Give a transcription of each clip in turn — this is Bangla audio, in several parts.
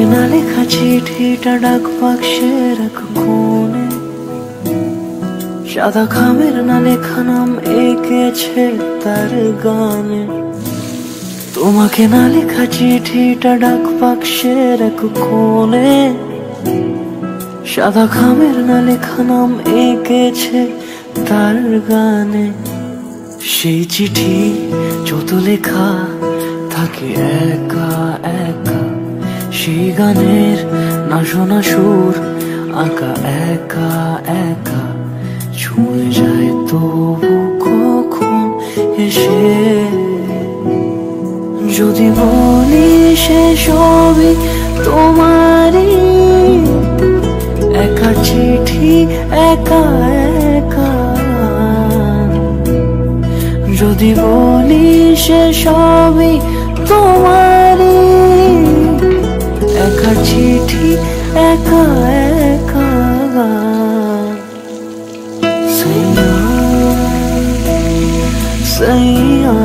তোমাকে না লেখা চিঠিটা ডাক বাক্সের এক কোণে, সাদা খামের না লেখা নাম এঁকেছে তার গানে। তোমাকে না লেখা চিঠিটা ডাক বাক্সের এক কোণে, সাদা খামের না লেখা নাম এঁকেছে তার গানে। সেই চিঠি যত লেখা থাকে একা একা, সেই গানের না শোনা সুর আঁকা একা একা, ছুঁয়ে যায় তবু কখন এসে। যদি বলি সে সবই তোমারই, একা চিঠি একা একা। যদি বলি সে সবই তোমারই, একা চিঠি একা একা। সাইয়া সাইয়া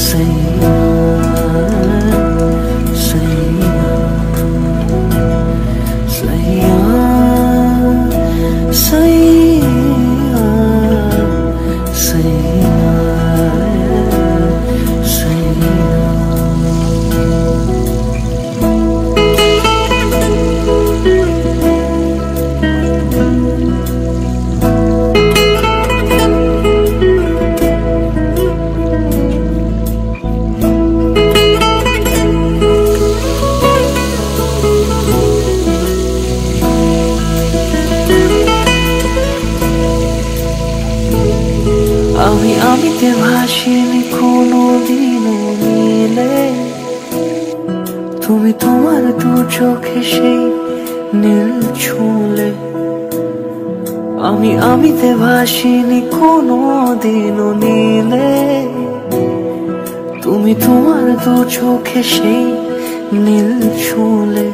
সাইয়া সাইয়া সাইয়া সাইয়া সাইয়া। আমিতে ভাসিনি কোনোদিনও নীলে, তুমি তোমার দু চোখে সেই নীল ছুঁলে। আমিতে ভাসিনি কোনোদিনও নীলে, তুমি তোমার দু চোখে সেই নীল ছুঁলে।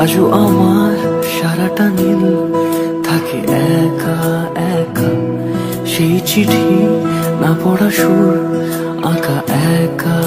আজও আমার সারাটা নীল থাকে একা একা, সেই চিঠি না পড়া সুর আঁকা একা